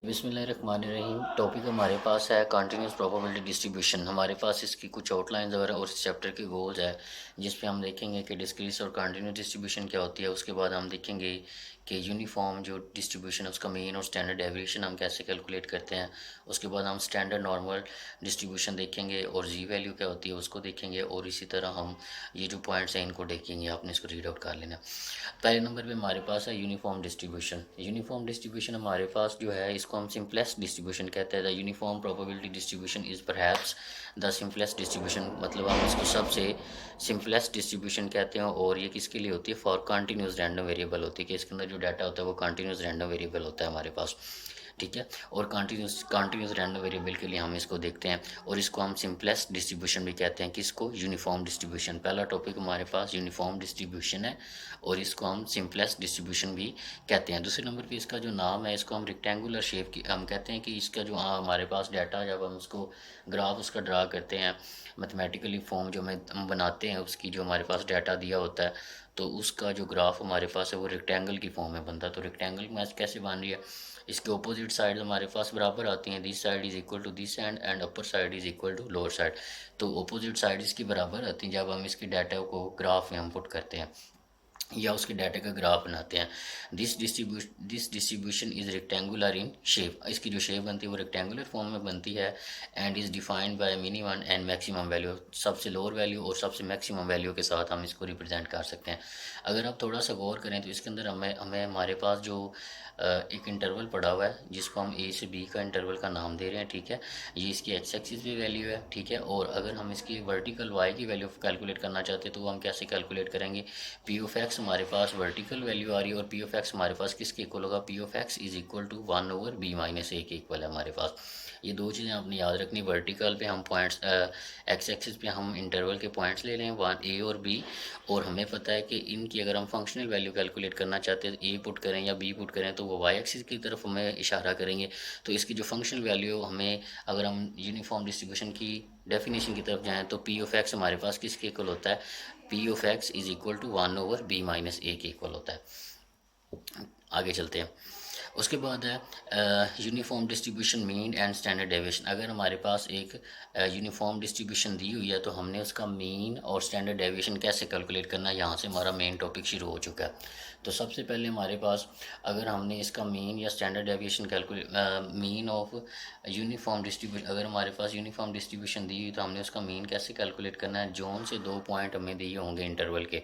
बिस्मिल्लाहिर्रहमानिर्रहीम। टॉपिक हमारे पास है कंटिन्यूस प्रोबेबिलिटी डिस्ट्रीब्यूशन। हमारे पास इसकी कुछ आउटलाइंस और इस चैप्टर के गोल्स है, जिस पे हम देखेंगे कि डिस्क्रीट और कंटिन्यूस डिस्ट्रीब्यूशन क्या होती है। उसके बाद हम देखेंगे कि यूनिफॉर्म जो डिस्ट्रीब्यूशन है उसका मीन और स्टैंडर्ड डेविएशन हम कैसे कैलकुलेट करते हैं। उसके बाद हम स्टैंडर्ड नॉर्मल डिस्ट्रीब्यूशन देखेंगे और जी वैल्यू क्या होती है उसको देखेंगे, और इसी तरह हम ये जो पॉइंट्स हैं इनको देखेंगे। आपने इसको रीड आउट कर लेना। पहले नंबर पे हमारे पास है यूनिफॉर्म डिस्ट्रीब्यूशन। यूनिफॉर्म डिस्ट्रीब्यूशन हमारे पास जो है इसको हम सिंपलेस्ट डिस्ट्रीब्यूशन कहते हैं। The uniform probability distribution is perhaps the simplest distribution, मतलब हम इसको सबसे सिंपलेस्ट डिस्ट्रीब्यूशन कहते हैं। और ये किसके लिए होती है? फॉर कंटिन्यूस रैंडम वेरिएबल होती है, कि इसके अंदर जो डाटा होता है वो कंटिन्यूस रैंडम वेरिएबल होता है हमारे पास, ठीक है। और कंटिन्यूस रैंडम वेरिएबल के लिए हम इसको देखते हैं, और इसको हम सिंपलेस्ट डिस्ट्रीब्यूशन भी कहते हैं। किसको? Uniform distribution. पहला टॉपिक हमारे पास यूनिफॉर्म डिस्ट्रीब्यूशन है, और इसको हम सिंपलेस्ट डिस्ट्रीब्यूशन भी कहते हैं। दूसरे नंबर पे इसका जो नाम है इसको हम रेक्टेंगुलर शेप की हम कहते हैं, कि इसका जो हमारे पास डाटा जब हम उसको ग्राफ उसका ड्रा करते हैं, मैथमेटिकली फॉर्म जो हम बनाते हैं उसकी, जो हमारे पास डाटा दिया होता है, तो उसका जो ग्राफ हमारे पास है वो रेक्टेंगल की फॉर्म में बनता है। तो रेक्टेंगल मैच कैसे बन रही है? इसके ऑपोजिट साइड हमारे पास बराबर आती हैं। This side is equal to this and upper side is equal to lower side. तो ऑपोजिट साइड इसकी बराबर आती हैं जब हम इसकी डाटा को ग्राफ में हम पुट करते हैं या उसके डाटा का ग्राफ बनाते हैं। This distribution is rectangular in shape. इसकी जो शेप बनती है वो रेक्टेंगुलर फॉर्म में बनती है, and is defined by minimum and maximum value. सबसे लोअर वैल्यू और सबसे मैक्सिमम वैल्यू के साथ हम इसको रिप्रेजेंट कर सकते हैं। अगर आप थोड़ा सा गौर करें तो इसके अंदर हमें हमारे पास जो एक इंटरवल पड़ा हुआ है जिसको हम ए से बी का इंटरवल का नाम दे रहे हैं, ठीक है। ये इसकी एक्स एक्सिस भी वैल्यू है, ठीक है। और अगर हम इसकी वर्टिकल वाई की वैल्यू कैलकुलेट करना चाहते हैं तो वो हम कैसे कैलकुलेट करेंगे? पी ऑफ एक्स हमारे पास वर्टिकल वैल्यू आ रही है, और पी ऑफ एक्स हमारे पास किसके इक्वल होगा? P of X is equal to 1/b-a के इक्वल है हमारे पास। ये दो चीज़ें आपने याद रखनी। वर्टिकल पे हम पॉइंट्स, एक्स एक्सिस पे हम इंटरवल के पॉइंट्स ले लें, वन ए और बी, और हमें पता है कि इनकी अगर हम फंक्शनल वैल्यू कैलकुलेट करना चाहते हैं, ए पुट करें या बी पुट करें, तो वो वाई एक्सिस की तरफ हमें इशारा करेंगे। तो इसकी जो फंक्शनल वैल्यू हमें, अगर हम यूनिफॉर्म डिस्ट्रीब्यूशन की डेफिनेशन की तरफ जाएँ तो पी ऑफ एक्स हमारे पास किसके इक्वल होता है? P of X is equal to 1/b-a के इक्वल होता है। आगे चलते हैं। उसके बाद है uniform distribution mean and standard deviation. अगर हमारे पास एक यूनिफॉर्म डिस्ट्रीब्यूशन दी हुई है तो हमने उसका मीन और स्टैंडर्ड डेविएशन कैसे कैलकुलेट करना है, यहाँ से हमारा मेन टॉपिक शुरू हो चुका है। तो सबसे पहले हमारे पास, अगर हमने इसका मीन या standard deviation calculate, mean of uniform distribution, अगर हमारे पास यूनिफॉर्म डिस्ट्रीब्यूशन दी हुई तो हमने उसका मीन कैसे कैलकुलेट करना है? जोन से दो पॉइंट हमें दिए होंगे इंटरवल के,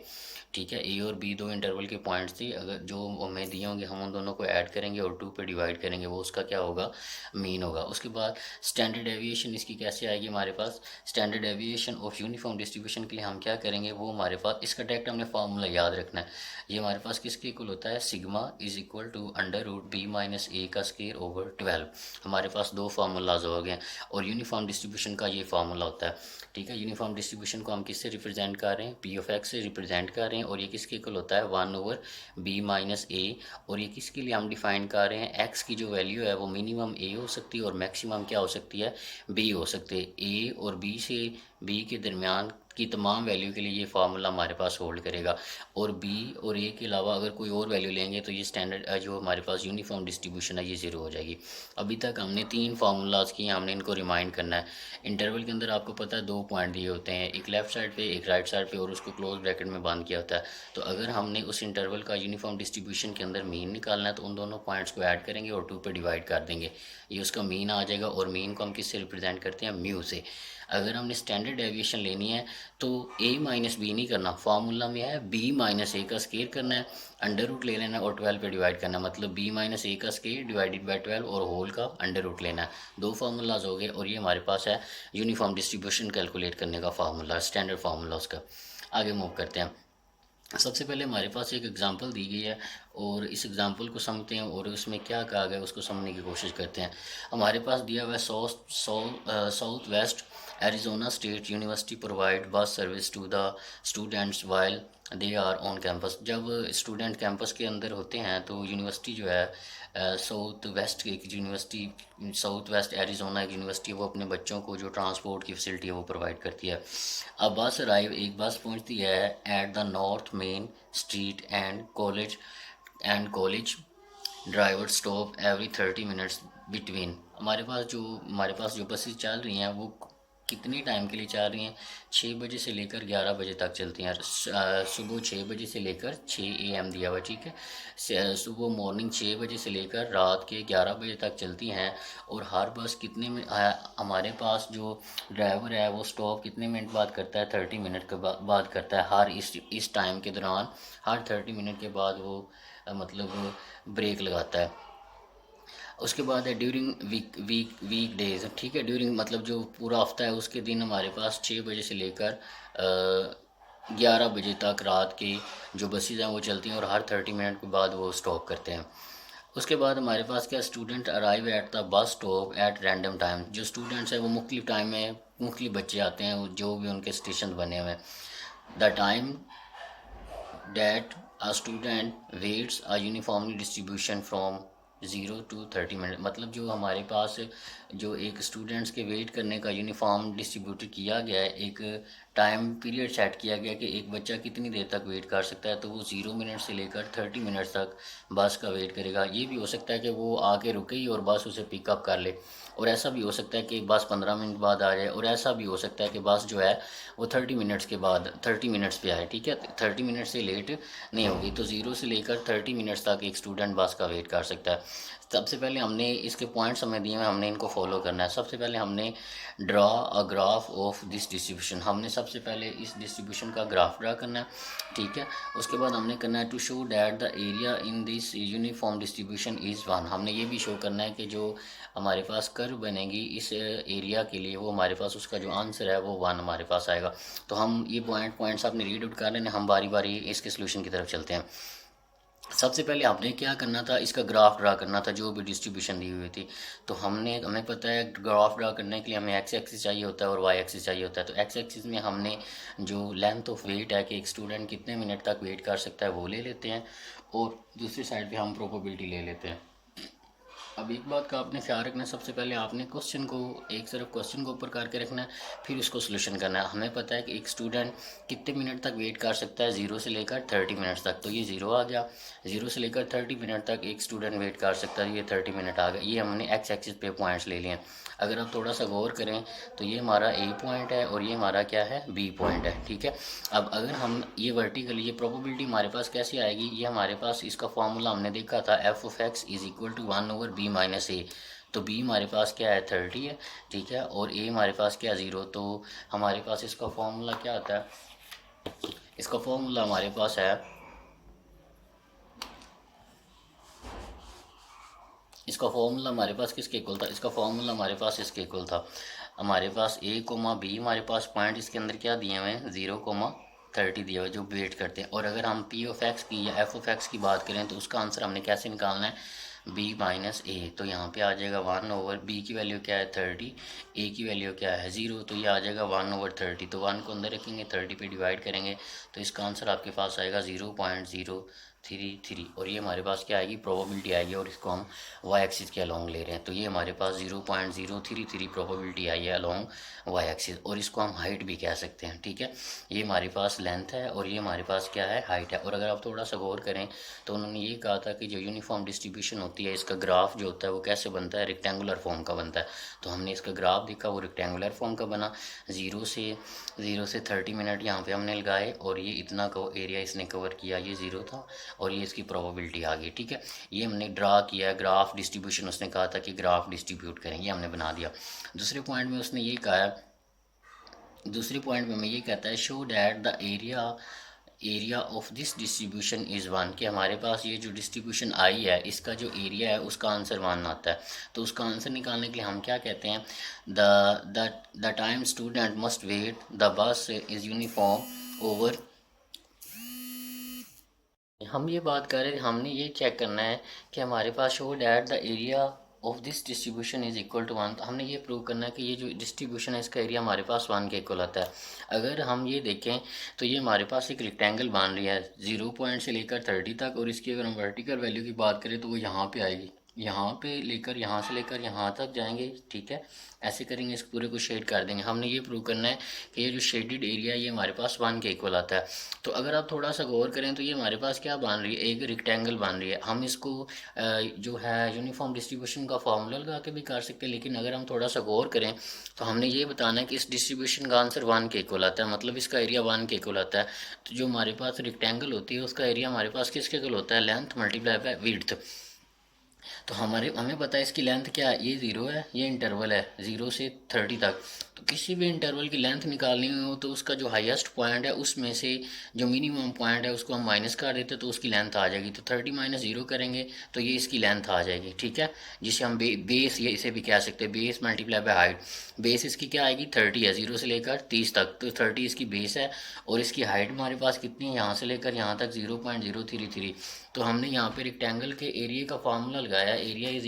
ठीक है। ए और बी दो इंटरवल के पॉइंट्स थी, अगर जो हमें दिए होंगे हम उन दोनों को ऐड करेंगे और 2 पे डिवाइड करेंगे, वो उसका क्या होगा? मीन होगा। उसके बाद स्टैंडर्ड डेविएशन इसकी कैसे आएगी हमारे पास? Standard deviation of uniform distribution के लिए हम क्या करेंगे, वो हमारे पास इसका डायरेक्ट हमने फार्मूला याद रखना है। ये हमारे पास किसके इक्वल होता है? Sigma is equal to under root b-a का स्क्वायर ओवर 12। हमारे पास दो फार्मूलाज हो गए, और यूनिफॉर्म डिस्ट्रीब्यूशन का ये फार्मूला होता है, ठीक है। यूनिफॉर्म डिस्ट्रीब्यूशन को हम किससे रिप्रेजेंट कर रहे हैं? पी ऑफ एक्स से रिप्रेजेंट कर रहे हैं, और ये किसके इक्वल होता है? 1/b-a। और ये किसके लिए हम डिफाइन कर रहे हैं? एक्स की जो वैल्यू है वो मिनिमम ए हो सकती है और मैक्सिमम क्या हो सकती है? बी हो सकती है। ए और बी से, बी के दरमियान की तमाम वैल्यू के लिए ये फार्मूला हमारे पास होल्ड करेगा, और बी और ए के अलावा अगर कोई और वैल्यू लेंगे तो ये स्टैंडर्ड जो हमारे पास यूनिफॉर्म डिस्ट्रीब्यूशन है ये ज़ीरो हो जाएगी। अभी तक हमने 3 फार्मूलाज किए, हमने इनको रिमाइंड करना है। इंटरवल के अंदर आपको पता है 2 पॉइंट दिए होते हैं, एक लेफ्ट साइड पे एक राइट साइड पे, और उसको क्लोज ब्रैकेट में बंद किया होता है। तो अगर हमने उस इंटरवल का यूनिफॉर्म डिस्ट्रीब्यूशन के अंदर मीन निकालना है तो उन दोनों पॉइंट्स को ऐड करेंगे और 2 पे डिवाइड कर देंगे, ये उसका मीन आ जाएगा। और मीन को हम किससे रिप्रेजेंट करते हैं? म्यू से। अगर हमने स्टैंडर्ड डेविएशन लेनी है तो a माइनस बी नहीं करना, फार्मूला में है b-a का स्केयर करना है, अंडर रूट ले लेना है और 12 पे डिवाइड करना है, मतलब b-a का स्केयर डिवाइडेड बाय 12 और होल का अंडर रूट लेना है। दो फार्मूलाज हो गए, और ये हमारे पास है यूनिफॉर्म डिस्ट्रीब्यूशन कैलकुलेट करने का फार्मूला, स्टैंडर्ड फार्मूला उसका। आगे मूव करते हैं। सबसे पहले हमारे पास एक एग्जांपल दी गई है, और इस एग्जांपल को समझते हैं और उसमें क्या कहा गया है उसको समझने की कोशिश करते हैं। हमारे पास दिया हुआ है south west Arizona state university provide bus service to the students while they are on campus. जब स्टूडेंट कैंपस के अंदर होते हैं तो यूनिवर्सिटी जो है, साउथ वेस्ट एक यूनिवर्सिटी, साउथ वेस्ट एरिजोना एक यूनिवर्सिटी, वो अपने बच्चों को जो ट्रांसपोर्ट की फैसिलिटी है वो प्रोवाइड करती है। अब बस अराइव, एक बस पहुंचती है at the north main street and college driver stop every 30 minutes between. हमारे पास जो बसेस चल रही हैं वो कितनी टाइम के लिए चल रही हैं? 6 बजे से लेकर 11 बजे तक चलती हैं। सुबह 6 बजे से लेकर 6 AM दिया हुआ, ठीक है। सुबह मॉर्निंग 6 बजे से लेकर रात के 11 बजे तक चलती हैं। और हर बस कितने में हमारे पास जो ड्राइवर है वो स्टॉप कितने मिनट बाद करता है? 30 मिनट के बाद करता है। हर इस टाइम के दौरान हर 30 मिनट के बाद वो मतलब ब्रेक लगाता है। उसके बाद है ड्यूरिंग वीक डेज, ठीक है। ड्यूरिंग मतलब जो पूरा हफ्ता है उसके दिन हमारे पास 6 बजे से लेकर 11 बजे तक रात की जो बसेज हैं वो चलती हैं और हर 30 मिनट के बाद वो स्टॉप करते हैं। उसके बाद हमारे पास क्या, student arrive at the bus stop at random time. जो स्टूडेंट्स हैं वो मुख्तलिफ टाइम में मुख्तलिफ बच्चे आते हैं जो भी उनके स्टेशन बने हुए हैं। The time that a student waits a uniformly distribution from 0 to 30 minute. मतलब जो हमारे पास जो एक स्टूडेंट्स के वेट करने का यूनिफॉर्म डिस्ट्रीब्यूट किया गया है, एक टाइम पीरियड सेट किया गया कि एक बच्चा कितनी देर तक वेट कर सकता है, तो वो 0 मिनट से लेकर 30 मिनट तक बस का वेट करेगा। ये भी हो सकता है कि वो आके रुके ही और बस उसे पिकअप कर ले, और ऐसा भी हो सकता है कि बस 15 मिनट बाद आ जाए, और ऐसा भी हो सकता है कि बस जो है वो 30 मिनट्स के बाद 30 मिनट्स पे आए, ठीक है। 30 मिनट से लेट नहीं होगी। तो 0 से लेकर 30 मिनट्स तक एक स्टूडेंट बस का वेट कर सकता है। सबसे पहले हमने इसके पॉइंट्स हमें दिए हैं, हमने इनको फॉलो करना है। सबसे पहले हमने draw a graph of this distribution, हमने सबसे पहले इस डिस्ट्रीब्यूशन का ग्राफ ड्रा करना है, ठीक है। उसके बाद हमने करना है to show that the area in this uniform distribution is 1। हमने ये भी शो करना है कि जो हमारे पास कर्व बनेगी इस एरिया के लिए, वो हमारे पास उसका जो आंसर है वो 1 हमारे पास आएगा। तो हम ये पॉइंट्स आपने रीड आउट कर लेने, हम बारी बारी इसके सोल्यूशन की तरफ चलते हैं। सबसे पहले आपने क्या करना था, इसका ग्राफ ड्रा करना था जो भी डिस्ट्रीब्यूशन दी हुई थी। तो हमें पता है ग्राफ ड्रा करने के लिए हमें एक्स एक्सिस चाहिए होता है और वाई एक्सिस चाहिए होता है। तो एक्स एक्सिस में हमने जो लेंथ ऑफ वेट है कि एक स्टूडेंट कितने मिनट तक वेट कर सकता है वो ले लेते हैं, और दूसरी साइड पे हम प्रोबेबिलिटी ले लेते हैं। अब एक बात का आपने ख्याल रखना है, सबसे पहले आपने क्वेश्चन को एक तरफ क्वेश्चन को ऊपर करके रखना है, फिर उसको सोल्यूशन करना है। हमें पता है कि एक स्टूडेंट कितने मिनट तक वेट कर सकता है, 0 से लेकर 30 मिनट्स तक। तो ये 0 आ गया। 0 से लेकर 30 मिनट तक एक स्टूडेंट वेट कर सकता है, ये 30 मिनट आ गया। ये हमने एक्स एक्सिस पे पॉइंट्स ले लिए। अगर आप थोड़ा सा गौर करें तो ये हमारा ए पॉइंट है और ये हमारा क्या है, बी पॉइंट है, ठीक है। अब अगर हम ये वर्टिकल, ये प्रोबेबिलिटी हमारे पास कैसे आएगी, ये हमारे पास इसका फॉर्मूला हमने देखा था, f(x)=1/b-a। तो b हमारे पास क्या है, 30 है, ठीक है, और a हमारे पास क्या, 0। तो हमारे पास इसका फॉर्मूला क्या आता है, इसका फॉर्मूला हमारे पास है, इसका फॉर्मूला हमारे पास किसके इक्वल था, इसका फॉर्मूला हमारे पास इसके इक्वल था। हमारे पास a, b हमारे पास पॉइंट इसके अंदर क्या दिए हुए हैं, 0,30 दिए हुए जो वेट करते हैं। और अगर हम p(x) की या f(x) की बात करें तो उसका आंसर हमने कैसे निकालना है, b-a। तो यहाँ पे आ जाएगा 1/b की वैल्यू क्या है, 30, a की वैल्यू क्या है, 0। तो ये आ जाएगा 1/30। तो 1 को अंदर रखेंगे, 30 पे डिवाइड करेंगे, तो इसका आंसर आपके पास आएगा 0.033। और ये हमारे पास क्या आएगी, प्रोबेबिलिटी आएगी, और इसको हम वाई एक्सिस के अलोंग ले रहे हैं। तो ये हमारे पास 0.033 प्रोबेबिलिटी आई है अलोंग वाई एक्सिस, और इसको हम हाइट भी कह सकते हैं, ठीक है। ये हमारे पास लेंथ है और ये हमारे पास क्या है, हाइट है। और अगर आप थोड़ा सा गौर करें तो उन्होंने ये कहा था कि जो यूनिफॉर्म डिस्ट्रीब्यूशन होती है इसका ग्राफ जो होता है वो कैसे बनता है, रेक्टेंगुलर फॉर्म का बनता है। तो हमने इसका ग्राफ देखा, वो रेक्टेंगुलर फॉर्म का बना। 0 से 30 मिनट यहाँ पे हमने लगाए, और ये इतना को एरिया इसने कवर किया, ये 0 था, और ये इसकी प्रोबेबिलिटी आ गई, ठीक है। ये हमने ड्रा किया, ग्राफ डिस्ट्रीब्यूशन उसने कहा था कि ग्राफ डिस्ट्रीब्यूट करें, ये हमने बना दिया। दूसरे पॉइंट में उसने ये कहा है, दूसरे पॉइंट में हमें ये कहता है show that the area of this distribution is 1, कि हमारे पास ये जो डिस्ट्रीब्यूशन आई है इसका जो एरिया है उसका आंसर 1 आता है। तो उसका आंसर निकालने के लिए हम क्या कहते हैं, the time student must wait the bus is uniform over. हम ये बात कर रहे हैं, हमने ये चेक करना है कि हमारे पास show that the area of this distribution is equal to 1। तो हमने ये प्रूव करना है कि ये जो डिस्ट्रीब्यूशन है इसका एरिया हमारे पास 1 के इक्वल आता है। अगर हम ये देखें तो ये हमारे पास एक रेक्टेंगल बन रही है 0 पॉइंट से लेकर 30 तक, और इसकी अगर हम वर्टिकल वैल्यू की बात करें तो वो यहाँ पे आएगी, यहाँ पे लेकर यहाँ से लेकर यहाँ तक जाएंगे, ठीक है। ऐसे करेंगे, इस पूरे को शेड कर देंगे। हमने ये प्रूव करना है कि ये जो शेडेड एरिया ये हमारे पास 1 के इक्वल आता है। तो अगर आप थोड़ा सा गौर करें तो ये हमारे पास क्या बन रही है, एक रेक्टेंगल बन रही है। हम इसको जो है यूनिफॉर्म डिस्ट्रीब्यूशन का फार्मूला लगा के भी कर सकते हैं, लेकिन अगर हम थोड़ा सा गौर करें तो हमने ये बताना है कि इस डिस्ट्रीब्यूशन का आंसर 1 के इक्वल आता है, मतलब इसका एरिया 1 के इक्वल आता है। तो जो हमारे पास रेक्टेंगल होती है उसका एरिया हमारे पास किसके इक्वल होता है, लेंथ मल्टीप्लाई बाय विड्थ। तो हमें पता है इसकी लेंथ क्या है, ये 0 है, ये इंटरवल है 0 से 30 तक। तो किसी भी इंटरवल की लेंथ निकालनी हो तो उसका जो हाईएस्ट पॉइंट है उसमें से जो मिनिमम पॉइंट है उसको हम माइनस कर देते तो उसकी लेंथ आ जाएगी। तो 30 माइनस 0 करेंगे तो ये इसकी लेंथ आ जाएगी, ठीक है। जिसे हम बेस, ये इसे भी कह सकते हैं base multiply by height. Base इसकी क्या आएगी, 30 है, 0 से लेकर 30 तक, तो 30 इसकी बेस है। और इसकी हाइट हमारे पास कितनी है, यहाँ से लेकर यहाँ तक 0.033। तो हमने यहाँ पे रेक्टेंगल के एरिया का फार्मूला लगाया, area is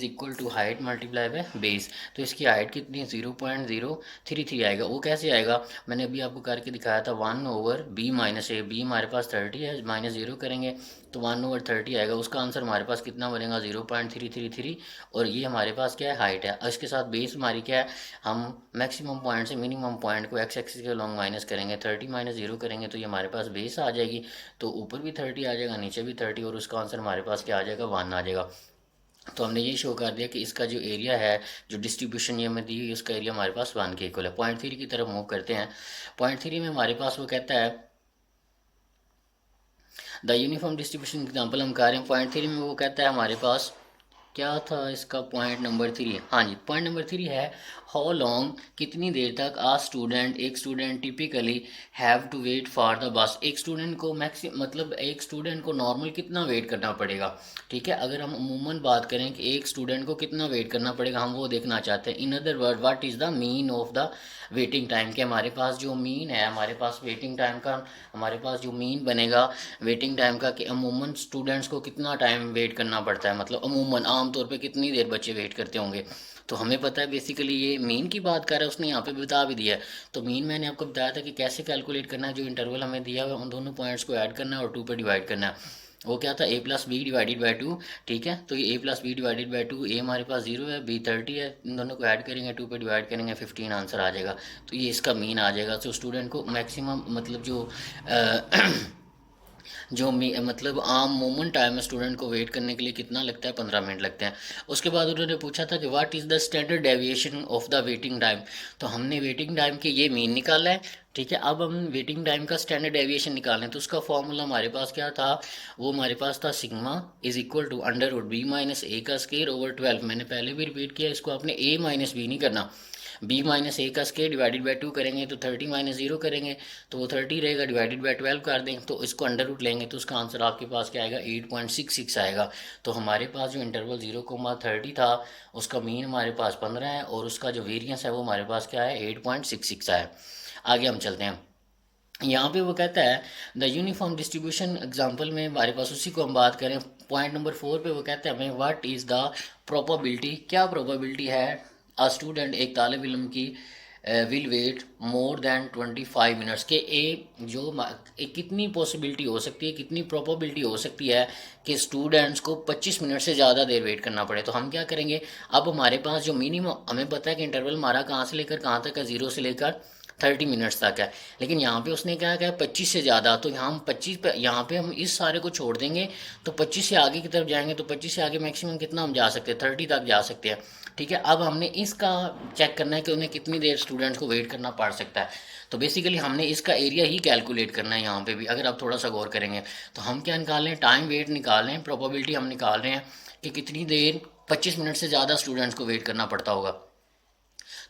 equal to height multiply by base. तो इसकी हाइट कितनी है, 0.033 आएगा। वो कैसे आएगा, मैंने अभी आपको करके दिखाया था, 1/b-a। बी हमारे पास 30 है, माइनस 0 करेंगे तो 1/30 आएगा। उसका आंसर हमारे पास कितना बनेगा, 0.333। और ये हमारे पास क्या है, हाइट है। और इसके साथ बेस हमारी क्या है, हम मैक्सिमम पॉइंट से मिनिमम पॉइंट को एक्स एक्सिस के लॉन्ग माइनस करेंगे, 30 माइनस 0 करेंगे तो ये हमारे पास बेस आ जाएगी। तो ऊपर भी 30 आ जाएगा, नीचे भी 30, और उसका आंसर हमारे पास क्या आ जाएगा, 1 आ जाएगा। तो हमने ये शो कर दिया कि इसका जो एरिया है, जो डिस्ट्रीब्यूशन ये हमें दी हुई, उसका एरिया हमारे पास 1 के इक्वल है। पॉइंट 3 की तरफ मूव करते हैं। पॉइंट 3 में हमारे पास वो कहता है द यूनिफॉर्म डिस्ट्रीब्यूशन एग्जाम्पल हम कर रहे हैं। पॉइंट 3 में वो कहता है हमारे पास क्या था इसका, पॉइंट नंबर 3, हाँ जी, पॉइंट नंबर 3 है हाउ लॉन्ग, कितनी देर तक एक student typically have to wait for the bus. एक स्टूडेंट को मतलब एक स्टूडेंट को नॉर्मल कितना वेट करना पड़ेगा, ठीक है। अगर हम अमूमन बात करें कि एक स्टूडेंट को कितना वेट करना पड़ेगा, हम वो देखना चाहते हैं। In other word, what is the mean of the waiting time, के हमारे पास जो मीन है, हमारे पास वेटिंग टाइम का, हमारे पास जो मीन बनेगा वेटिंग टाइम का, कि अमूमन स्टूडेंट्स को कितना टाइम वेट करना पड़ता है, मतलब अमूमन आमतौर पे कितनी देर बच्चे वेट करते होंगे। तो हमें पता है बेसिकली ये मीन की बात कर रहा है, उसने यहाँ पे बता भी दिया है। तो मीन मैंने आपको बताया था कि कैसे कैलकुलेट करना है, जो इंटरवल हमें दिया हुआ है उन दोनों पॉइंट्स को ऐड करना है और 2 पे डिवाइड करना है। वो क्या था, a+b/2, ठीक है। तो ये a+b/2, ए हमारे पास 0 है, b 30 है, इन दोनों को ऐड करेंगे, 2 पे डिवाइड करेंगे, 15 आंसर आ जाएगा। तो ये इसका मीन आ जाएगा। तो स्टूडेंट को मैक्सिमम मतलब जो मतलब आम मोमेंट टाइम है स्टूडेंट को वेट करने के लिए कितना लगता है, 15 मिनट लगते हैं। उसके बाद उन्होंने पूछा था कि what is the standard deviation of the waiting time. तो हमने वेटिंग टाइम के ये मीन निकाला है, ठीक है। अब हम वेटिंग टाइम का स्टैंडर्ड डेविएशन निकालें तो उसका फॉर्मूला हमारे पास क्या था, वो हमारे पास था sigma is equal to √b-a²/12। मैंने पहले भी रिपीट किया, इसको आपने a माइनस बी नहीं करना, b-a² डिवाइडेड बाई 2 करेंगे तो 30 माइनस 0 करेंगे तो वो 30 रहेगा, डिवाइडेड बाई 12 कर दें तो इसको अंडर रूट लेंगे तो उसका आंसर आपके पास क्या आएगा, 8.66 आएगा। तो हमारे पास जो इंटरवल 0,30 था उसका मीन हमारे पास 15 है और उसका जो वेरियंस है वो हमारे पास क्या है, 8.66 है। आगे हम चलते हैं। यहाँ पे वो कहता है द यूनिफॉर्म डिस्ट्रीब्यूशन एग्जाम्पल में हमारे पास उसी को हम बात करें। पॉइंट नंबर 4 पे वो कहते हैं हमें व्हाट इज़ द प्रोबेबिलिटी, क्या प्रोबेबिलिटी है अ स्टूडेंट, एक तालब इल्म की will wait more than 25 minutes के कितनी पॉसिबिलिटी हो सकती है, कितनी प्रोबेबिलिटी हो सकती है कि स्टूडेंट्स को 25 मिनट से ज़्यादा देर वेट करना पड़े। तो हम क्या करेंगे, अब हमारे पास जो मिनिमम हमें पता है कि इंटरवल हमारा कहाँ से लेकर कहाँ तक है, 0 से लेकर 30 मिनट्स तक है। लेकिन यहाँ पे उसने क्या कहा 25 से ज़्यादा, तो यहाँ हम 25 पे, यहाँ पे हम इस सारे को छोड़ देंगे तो 25 से आगे की तरफ जाएंगे तो 25 से आगे मैक्सिमम कितना हम जा सकते हैं, 30 तक जा सकते हैं, ठीक है। अब हमने इसका चेक करना है कि उन्हें कितनी देर स्टूडेंट्स को वेट करना पड़ सकता है। तो बेसिकली हमने इसका एरिया ही कैलकुलेट करना है यहाँ पे भी, अगर आप थोड़ा सा गौर करेंगे तो हम क्या निकाल रहे हैं, टाइम वेट निकाल रहे हैं, प्रोबेबिलिटी हम निकाल रहे हैं कि कितनी देर 25 मिनट से ज़्यादा स्टूडेंट्स को वेट करना पड़ता होगा।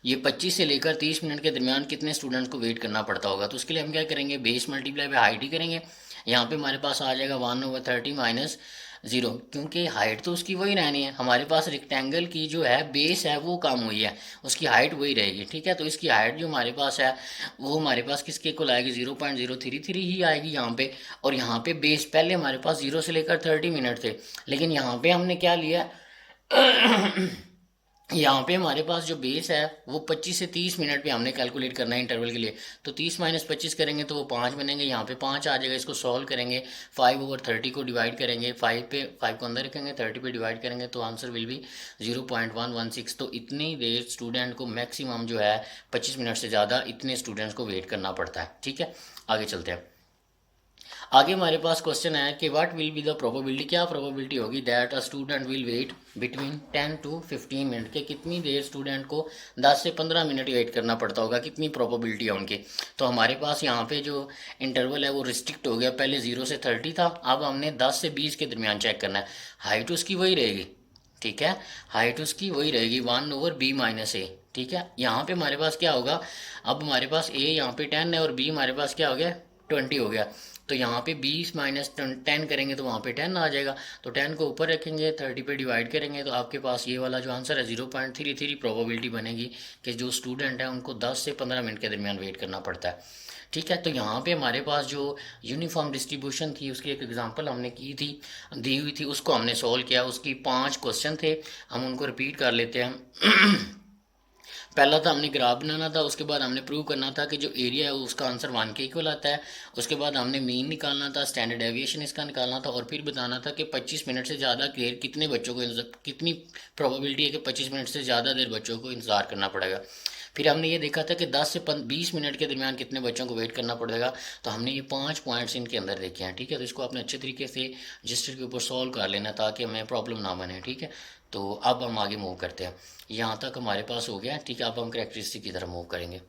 ये 25 से लेकर 30 मिनट के दरमियान कितने स्टूडेंट्स को वेट करना पड़ता होगा। तो उसके लिए हम क्या करेंगे, बेस मल्टीप्लाई बाई हाइट ही करेंगे। यहाँ पे हमारे पास आ जाएगा 1/30 माइनस 0, क्योंकि हाइट तो उसकी वही रहनी है। हमारे पास रेक्टेंगल की जो है बेस है वो कम हुई है, उसकी हाइट वही रहेगी, ठीक है। तो इसकी हाइट जो हमारे पास है वो हमारे पास किसके इक्वल आएगी, 0.033 ही आएगी यहाँ पे। और यहाँ पे बेस पहले हमारे पास 0 से लेकर 30 मिनट थे, लेकिन यहाँ पे हमने क्या लिया यहाँ पे हमारे पास जो बेस है वो 25 से 30 मिनट पे हमने कैलकुलेट करना है इंटरवल के लिए। तो 30 माइनस 25 करेंगे तो वो 5 बनेंगे, यहाँ पे 5 आ जाएगा। इसको सॉल्व करेंगे, 5/30 को डिवाइड करेंगे, 5 को अंदर रखेंगे, 30 पे डिवाइड करेंगे तो आंसर विल बी 0.116। तो इतनी देर स्टूडेंट को मैक्सिमम जो है 25 मिनट से ज़्यादा इतने स्टूडेंट्स को वेट करना पड़ता है। ठीक है, आगे चलते हैं। आगे हमारे पास क्वेश्चन है कि what will be the probability, क्या प्रोबेबिलिटी होगी that a student will wait between 10 to 15 minute, के कितनी देर स्टूडेंट को 10 से 15 मिनट वेट करना पड़ता होगा, कितनी प्रोबेबिलिटी है उनकी। तो हमारे पास यहाँ पे जो इंटरवल है वो रिस्ट्रिक्ट हो गया, पहले 0 से 30 था, अब हमने 10 से 20 के दरमियान चेक करना है। हाइट उसकी वही रहेगी, ठीक है, हाइट उसकी वही रहेगी 1/b-a। ठीक है, यहाँ पे हमारे पास क्या होगा, अब हमारे पास a यहाँ पे 10 है और b हमारे पास क्या हो गया 20 हो गया। तो यहाँ पे 20 माइनस 10 करेंगे तो वहाँ पे 10 आ जाएगा। तो 10 को ऊपर रखेंगे, 30 पे डिवाइड करेंगे तो आपके पास ये वाला जो आंसर है 0.33 प्रोबेबिलिटी बनेगी कि जो स्टूडेंट है उनको 10 से 15 मिनट के दरमियान वेट करना पड़ता है। ठीक है, तो यहाँ पे हमारे पास जो यूनिफॉर्म डिस्ट्रीब्यूशन थी उसकी एक एग्जांपल हमने की थी, दी हुई थी, उसको हमने सॉल्व किया। उसकी 5 क्वेश्चन थे, हम उनको रिपीट कर लेते हैं। पहला था हमने ग्राफ बनाना था, उसके बाद हमने प्रूव करना था कि जो एरिया है उसका आंसर 1 के इक्वल आता है। उसके बाद हमने मीन निकालना था, स्टैंडर्ड डेविएशन इसका निकालना था, और फिर बताना था कि 25 मिनट से ज़्यादा देर कितने बच्चों को कितनी प्रोबेबिलिटी है कि 25 मिनट से ज़्यादा देर बच्चों को इंतज़ार करना पड़ेगा। फिर हमने ये देखा था कि 10 से 20 मिनट के दरमियान कितने बच्चों को वेट करना पड़ेगा। तो हमने ये 5 पॉइंट्स इनके अंदर देखे हैं। ठीक है, तो इसको आपने अच्छे तरीके से रजिस्टर के ऊपर सॉल्व कर लेना ताकि हमें प्रॉब्लम ना बने। ठीक है, तो अब हम आगे मूव करते हैं। यहाँ तक हमारे पास हो गया। ठीक है, अब हम करेक्टरिस्टिक की तरफ मूव करेंगे।